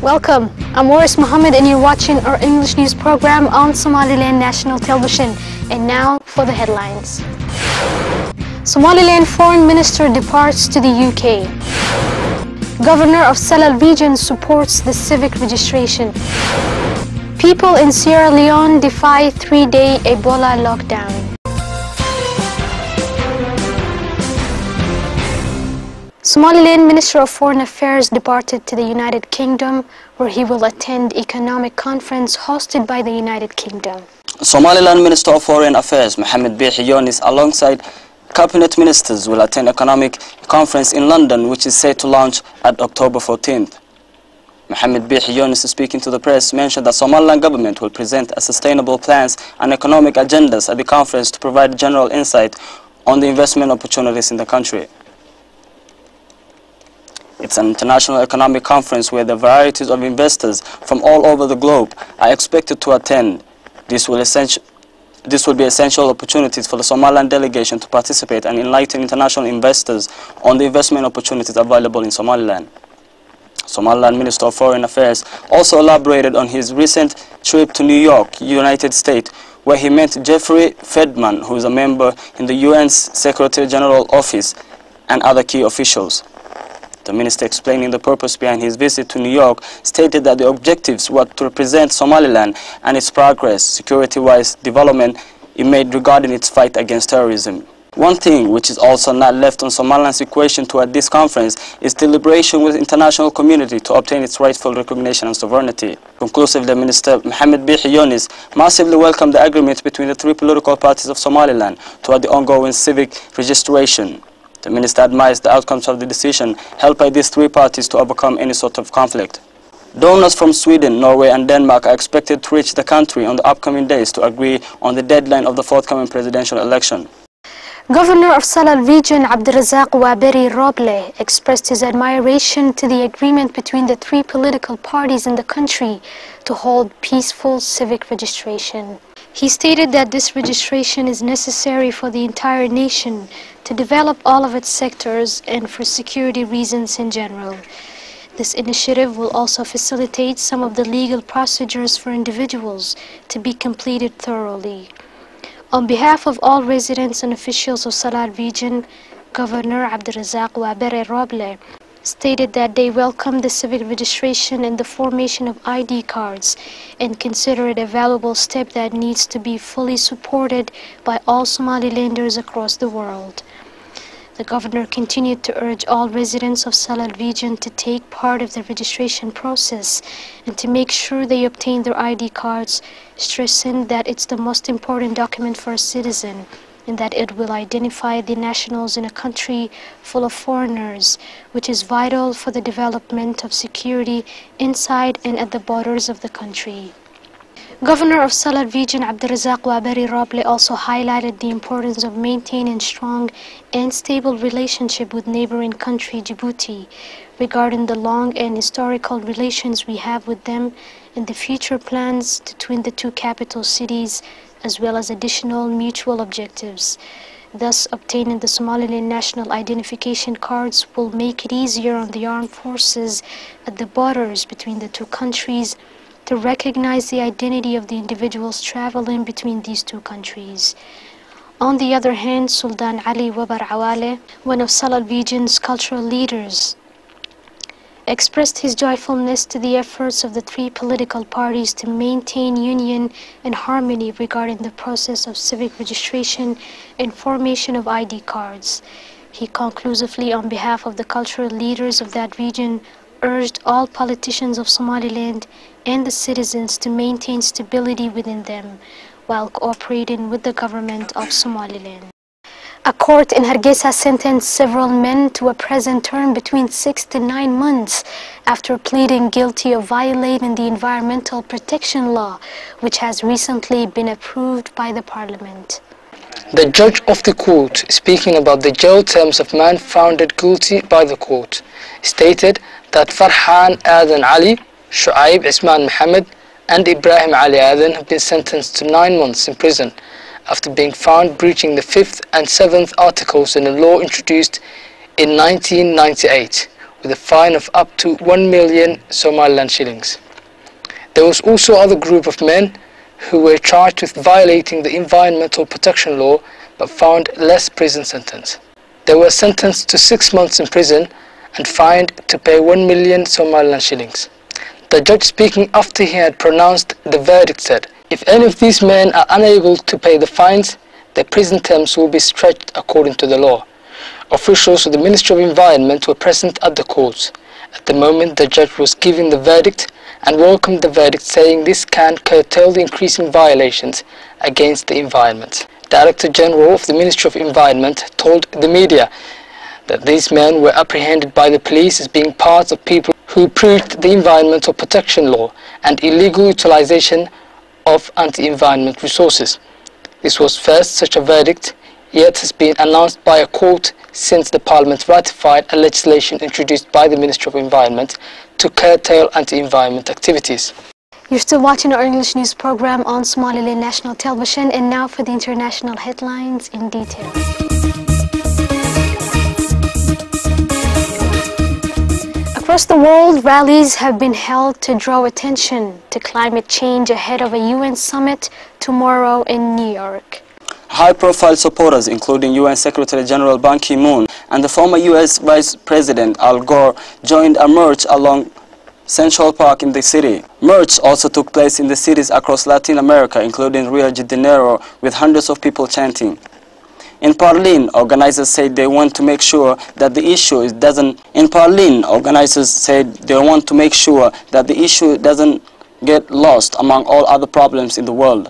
Welcome, I'm Waris Mohammed and you're watching our English news program on Somaliland National Television. And now for the headlines. Somaliland Foreign Minister departs to the UK. Governor of Salal region supports the civic registration. People in Sierra Leone defy 3-day Ebola lockdown. Somaliland Minister of Foreign Affairs departed to the United Kingdom, where he will attend economic conference hosted by the United Kingdom. Somaliland Minister of Foreign Affairs Mohamed Bihi Younis alongside cabinet ministers will attend economic conference in London, which is set to launch at October 14th. Mohamed Bihi Younis, speaking to the press, mentioned that Somaliland government will present a sustainable plans and economic agendas at the conference to provide general insight on the investment opportunities in the country. It's an international economic conference where the varieties of investors from all over the globe are expected to attend. This will be essential opportunities for the Somaliland delegation to participate and enlighten international investors on the investment opportunities available in Somaliland. Somaliland Minister of Foreign Affairs also elaborated on his recent trip to New York, United States, where he met Jeffrey Fedman, who is a member in the UN's Secretary General Office, and other key officials. The minister, explaining the purpose behind his visit to New York, stated that the objectives were to represent Somaliland and its progress, security-wise development it made regarding its fight against terrorism. One thing which is also not left on Somaliland's equation toward this conference is deliberation with the international community to obtain its rightful recognition and sovereignty. Conclusively, Minister Mohamed Bihi Younis massively welcomed the agreement between the three political parties of Somaliland toward the ongoing civic registration. The minister admires the outcomes of the decision held by these three parties to overcome any sort of conflict. Donors from Sweden, Norway and Denmark are expected to reach the country on the upcoming days to agree on the deadline of the forthcoming presidential election. Governor of Salal region Abdirazak Waberi Roble expressed his admiration to the agreement between the three political parties in the country to hold peaceful civic registration. He stated that this registration is necessary for the entire nation to develop all of its sectors and for security reasons in general. This initiative will also facilitate some of the legal procedures for individuals to be completed thoroughly. On behalf of all residents and officials of Salal region, Governor Abdirazak Waberi Roble stated that they welcome the civic registration and the formation of ID cards and consider it a valuable step that needs to be fully supported by all Somalilanders across the world. The governor continued to urge all residents of Salal region to take part of the registration process and to make sure they obtain their ID cards, stressing that it's the most important document for a citizen and that it will identify the nationals in a country full of foreigners, which is vital for the development of security inside and at the borders of the country. Governor of Salal region Abdirazak Waberi Roble also highlighted the importance of maintaining strong and stable relationship with neighboring country Djibouti regarding the long and historical relations we have with them and the future plans between the two capital cities, as well as additional mutual objectives. Thus, obtaining the Somaliland national identification cards will make it easier on the armed forces at the borders between the two countries to recognize the identity of the individuals traveling between these two countries. On the other hand, Sultan Ali Wabar Awale, one of Salal region's cultural leaders, expressed his joyfulness to the efforts of the three political parties to maintain union and harmony regarding the process of civic registration and formation of ID cards. He conclusively, on behalf of the cultural leaders of that region, urged all politicians of Somaliland and the citizens to maintain stability within them while cooperating with the government of Somaliland. A court in Hargeisa sentenced several men to a prison term between 6 to 9 months after pleading guilty of violating the Environmental Protection Law, which has recently been approved by the Parliament. The judge of the court, speaking about the jail terms of man found guilty by the court, stated that Farhan Adan Ali, Shuaib Isman Mohammed, and Ibrahim Ali Adan have been sentenced to 9 months in prison after being found breaching the 5th and 7th articles in a law introduced in 1998, with a fine of up to 1 million Somaliland shillings. There was also another group of men who were charged with violating the environmental protection law but found less prison sentence. They were sentenced to 6 months in prison and fined to pay 1 million Somaliland shillings. The judge, speaking after he had pronounced the verdict, said, "If any of these men are unable to pay the fines, their prison terms will be stretched according to the law." Officials of the Ministry of Environment were present at the court. At the moment, the judge was giving the verdict and welcomed the verdict, saying this can curtail the increasing violations against the environment. Director General of the Ministry of Environment told the media that these men were apprehended by the police as being part of people who breached the environmental protection law and illegal utilization of anti-environment resources. This was first such a verdict, yet has been announced by a court since the Parliament ratified a legislation introduced by the Ministry of Environment to curtail anti-environment activities. You're still watching our English news program on Somaliland National Television, and now for the international headlines in detail. Across the world, rallies have been held to draw attention to climate change ahead of a UN summit tomorrow in New York. High-profile supporters, including UN Secretary General Ban Ki-moon and the former US Vice President Al Gore, joined a march along Central Park in the city. March also took place in the cities across Latin America, including Rio de Janeiro, with hundreds of people chanting. In Berlin, organizers said they want to make sure that the issue doesn't get lost among all other problems in the world.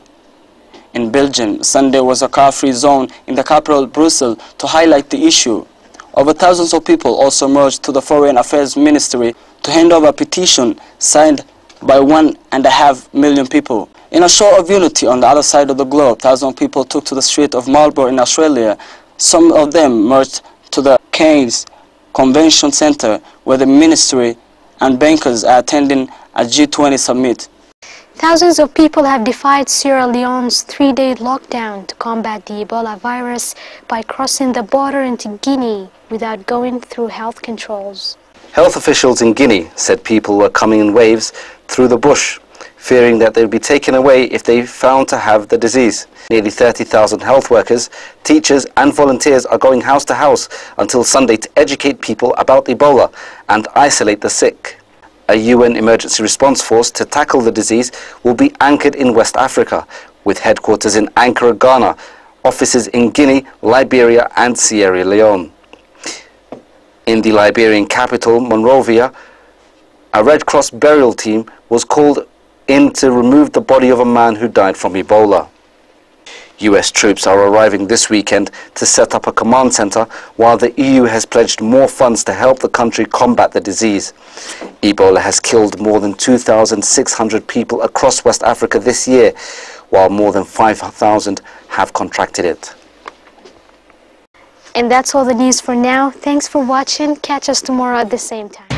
In Belgium, Sunday was a car-free zone in the capital, Brussels, to highlight the issue. Over thousands of people also marched to the Foreign Affairs Ministry to hand over a petition signed by 1.5 million people. In a show of unity on the other side of the globe, thousands of people took to the street of Melbourne in Australia. Some of them marched to the Keynes Convention Centre, where the ministry and bankers are attending a G20 summit. Thousands of people have defied Sierra Leone's 3-day lockdown to combat the Ebola virus by crossing the border into Guinea without going through health controls. Health officials in Guinea said people were coming in waves through the bush, fearing that they would be taken away if they found to have the disease. Nearly 30,000 health workers, teachers and volunteers are going house to house until Sunday to educate people about Ebola and isolate the sick. A UN emergency response force to tackle the disease will be anchored in West Africa, with headquarters in Accra, Ghana, offices in Guinea, Liberia and Sierra Leone. In the Liberian capital, Monrovia, a Red Cross burial team was called in to remove the body of a man who died from Ebola. US troops are arriving this weekend to set up a command center, while the EU has pledged more funds to help the country combat the disease. Ebola has killed more than 2,600 people across West Africa this year, while more than 5,000 have contracted it. And that's all the news for now. Thanks for watching. Catch us tomorrow at the same time.